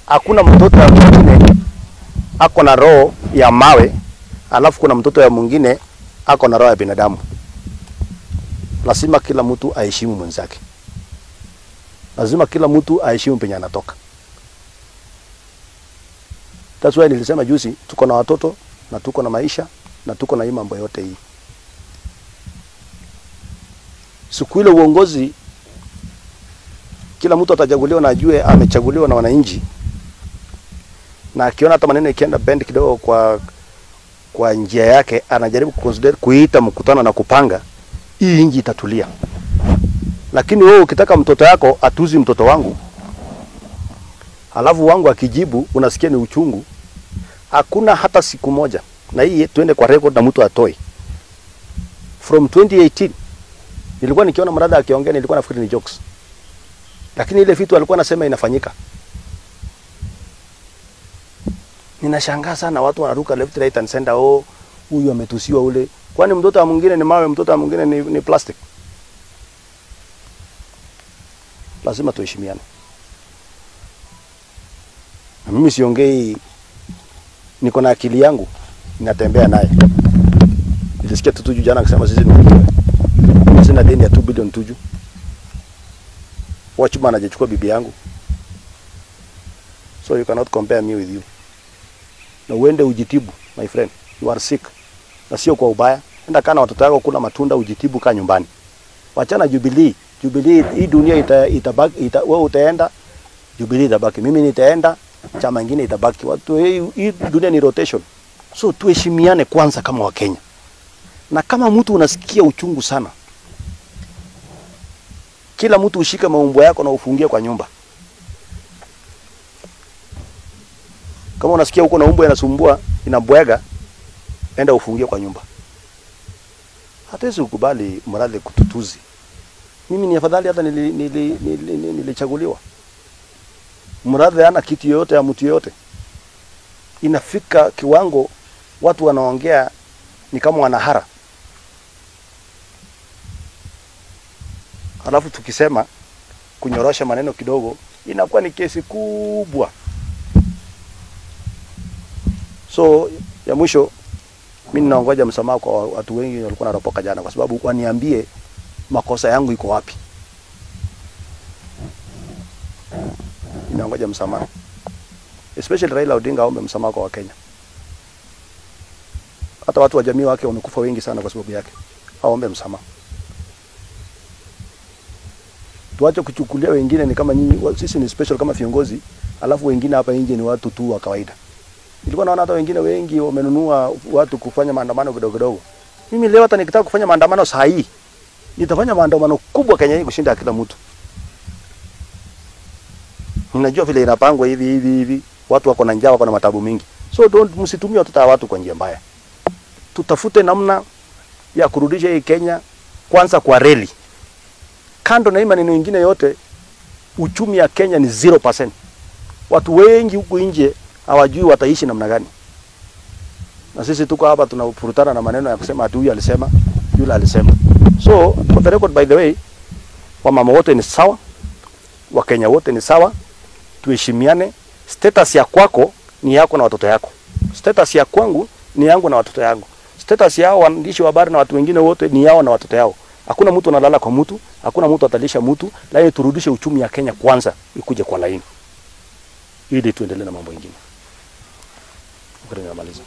Hakuna mtoto ya mwingine ako na roho ya mawe, alafu kuna mtoto ya mwingine ako na roho ya binadamu. Lazima kila mtu aheshimu mwenzake. Lazima kila mtu aheshimu penye anatoka. That's why nilisema juzi tuko na watoto na tuko na maisha na tuko na hii mambo yote hii. Siku ile uongozi kila mtu atachaguliwa na ajue amechaguliwa na wananchi. Na akiona hata maneno ikienda bend kidogo kwa njia yake, anajaribu kuita mkutano na kupanga, hii nchi itatulia. Lakini wewe ukitaka mtoto yako atuzi mtoto wangu, alafu wangu akijibu unasikia ni uchungu, hakuna hata siku moja. Na hii tuende kwa record na mtu atoi. From 2018 nilikuwa nikiona Mradha akiongea, nilikuwa nafikiri ni jokes. Lakini ile vitu alikuwa anasema inafanyika. Ninashangaa sana watu wanaruka left right and center, oh huyu ametusiwa ule. Kwani mtoto wa mwingine ni mawe, mtoto wa mwingine ni plastic? Lazima tuheshimiane. Na mimi siongei, niko na akili yangu, ninatembea naye. Nilisikia Tuju jana akisema sisi ni sina deni ya 2 billion Tuju. Watchman hajachukua bibi yangu. So you cannot compare me with you. Na uende ujitibu, my friend. You are sick. Na sio kwa ubaya. Enda kana watoto wako kula matunda, ujitibu kaa nyumbani. Wachana Jubilee. Jubilee hii dunia itabaki, wewe utaenda, Jubilee itabaki. Mimi nitaenda, chama kingine itabaki. Watu hii dunia ni rotation. So tuheshimiane kwanza kama Wakenya. Na kama mtu unasikia uchungu sana, kila mtu ushike maumbo yako na ufungie kwa nyumba. Kama unasikia uko na umbo inasumbua, inabwega, enda ufungie kwa nyumba. Hatuwezi kukubali Mradha kututuzi. Mimi ni afadhali hata nilichaguliwa. Mradha hana kitu yoyote ya mtu yoyote. Inafika kiwango watu wanaongea ni kama wanahara. Alafu tukisema kunyorosha maneno kidogo inakuwa ni kesi kubwa. So ya mwisho mimi ninaongoja msamaha kwa watu wengi walikuwa wanaropoka jana, kwa sababu waniambie makosa yangu iko wapi. Ninaongoja msamaha. Especially Raila Odinga aombe msamaha kwa Wakenya. Hata watu wa jamii wake wamekufa wengi sana kwa sababu yake. Aombe msamaha. Tuache kuchukulia wengine ni kama nyinyi, sisi ni special kama viongozi, alafu wengine hapa nje ni watu tu wa kawaida. Nilikuwa naona hata wengine wengi wamenunua watu kufanya maandamano kidogo kidogo. Mimi leo hata nikitaka kufanya maandamano saa hii, nitafanya maandamano kubwa Kenya hii kushinda kila mtu. Ninajua vile inapangwa hivi, watu wako na njaa, wako na matabu mingi. So msitumie watoto wa watu kwa njia mbaya. Tutafute namna ya kurudisha hii Kenya kwanza kwa reli. Kando na hii maneno mengine yote, uchumi ya Kenya ni 0%. Watu wengi huku nje hawajui wataishi namna gani. Na sisi tuko hapa tunafurutana na maneno ya kusema ati huyu alisema, yule alisema. So, for the record, by the way, wamama wote ni sawa, Wakenya wote ni sawa, tuheshimiane. Status ya kwako ni yako na watoto yako. Status ya kwangu ni yangu na watoto yangu. Status yao waandishi wa habari na watu wengine wote ni yao na watoto yao. Hakuna mtu analala kwa mtu, hakuna mtu atalisha mtu, lakini turudishe uchumi ya Kenya kwanza ikuje kwa laini. Ili tuendelee na mambo mengine. Ukrenamaliza.